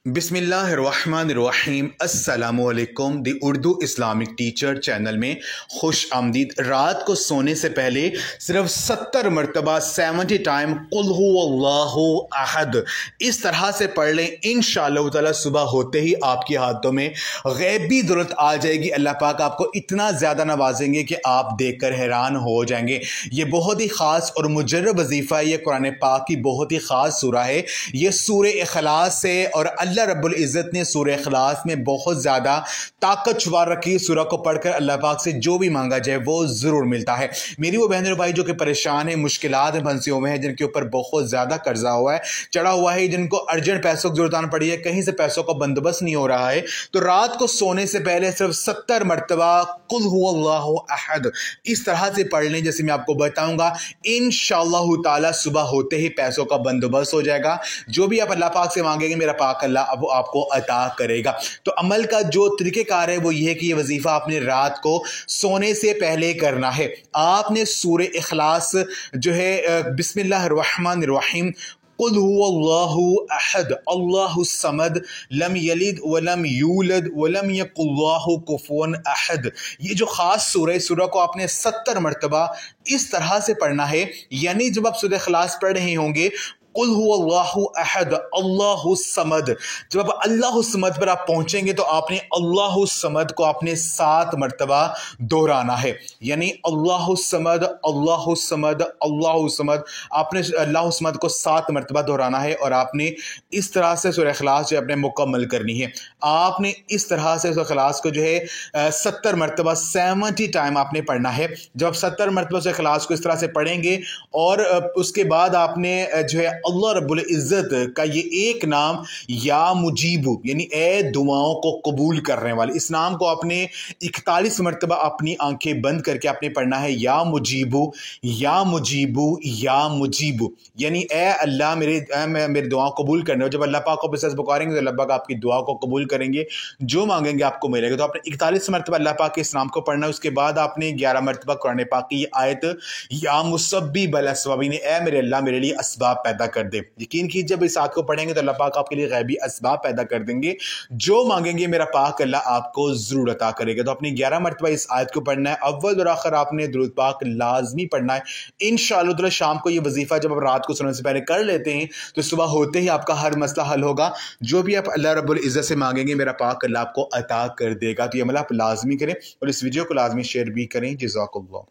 बिस्मिल्लाहिर्रहमानिर्रहीम अस्सलामुअलैकुम दी Urdu Islamic teacher channel में खुश आमदीद। रात को सोने से पहले सिर्फ 70 मरतबा 70 टाइम कुल हुवल्लाहु अहद इस तरह से पढ़ लें। इंशाअल्लाह ताला सुबह होते ही आपके हाथों में गैबी दौलत आ जाएगी। अल्लाह पाक आपको इतना ज़्यादा नवाजेंगे कि आप देखकर हैरान हो जाएंगे। ये बहुत ही ख़ास और मुजर्रब वजीफ़ा है। ये कुरान पाक की बहुत ही ख़ास सूरा है। ये सूरे इखलास है और अल्लाह रब्बुल इज़्ज़त ने सूरह इखलास में बहुत ज़्यादा ताकत छुपा रखी। सूरह को पढ़कर अल्लाह पाक से जो भी मांगा जाए वो ज़रूर मिलता है। मेरी वो बहन और भाई जो कि परेशान है, मुश्किलात में फंसे हुए हैं, जिनके ऊपर बहुत ज़्यादा कर्जा हुआ है, चढ़ा हुआ है, जिनको अर्जेंट पैसों की जरूरत आना पड़ी है, कहीं से पैसों का बंदोबस्त नहीं हो रहा है, तो रात को सोने से पहले सिर्फ 70 मरतबा कुल हुवल्लाहु अहद इस तरह से पढ़ लें जैसे मैं आपको बताऊंगा। इंशाअल्लाह ताला सुबह होते ही पैसों का बंदोबस्त हो जाएगा। जो भी आप अल्लाह पाक से मांगेंगे मेरा पाक अल्लाह अब आपको अता करेगा। तो अमल का जो तरीक़ेकार है वो ये है कि ये वजीफ़ा आपने रात को सोने से पहले करना है। आपने सूरह इखलास जो है बिस्मिल्लाहिर्रहमानिर्रहीम कुल हुवल्लाहु अहद अल्लाहुस समद लम यलिद वलम यूलद वलम यकुल लहू कुफुवन अहद, ये जो ख़ास सूरह को आपने 70 मरतबा इस तरह से पढ़ना है। यानी जब आप सूरह इखलास पढ़ रहे होंगे कुल हुवल्लाहु अहद अल्लाहुस समद, जब आप अल्लाहुस समद पर आप पहुंचेंगे तो आपने अल्लाहुस समद को आपने 7 मरतबा दोहराना है। यानी अल्लाहुस समद अल्लाहुस समद अल्लाहुस समद, आपने अल्लाहुस समद को 7 मरतबा दोहराना है और आपने इस तरह से सूरह इखलास जो आपने मुकम्मल करनी है। आपने इस तरह से सूरह इखलास को जो है 70 मरतबा 70 टाइम आपने पढ़ना है। जब आप 70 मरतबा सूरह इखलास को इस तरह से पढ़ेंगे और उसके बाद आपने जो है अल्लाह रब्बुल इज़्ज़त का ये एक नाम या मुजीबू यानी ए दुआओं को कबूल करने वाले, इस नाम को आपने 41 मरतबा अपनी आंखें बंद करके आपने पढ़ना है। या मुजीबू या मुजीबू या मुजीबू, यानी ए अल्लाह मेरी दुआओं कबूल करने हो। जब अल्लाह पाक को बिस्मिल्लाह पुकारेंगे तो अल्लाह पाक आपकी दुआ को कबूल करेंगे, जो मांगेंगे आपको मिलेगा। तो आपने 41 मरतबा अल्लाह पाक के इस नाम को पढ़ना है। उसके बाद आपने 11 मरतबा कुरान पाक की आयत या मुसब्बिबल अस्बाब, ए मेरे अल्लाह मेरे लिए असबाब पैदा कर दे। यकीन कीजिए जब इस आयत को पढ़ेंगे तो अल्लाह पाक आपके लिए गैबी असबाब पैदा कर देंगे, जो मांगेंगे मेरा पाक अल्लाह आपको जरूर अता करेगा। तो अपनी 11 मरतबा इस आयत को पढ़ना है। अव्वल और आखिर आपने दुरूद पाक लाजमी पढ़ना है। इंशाअल्लाह ताला शाम को ये वजीफा जब आप रात को सोने से पहले कर लेते हैं तो सुबह होते ही आपका हर मसला हल होगा। जो भी आप अल्लाह रब्बुल इज़्ज़त से मांगेंगे मेरा पाक अल्लाह आपको अता कर देगा। तो ये अमल आप लाजमी करें और इस वीडियो को लाजमी शेयर भी करें। जज़ाकल्लाह।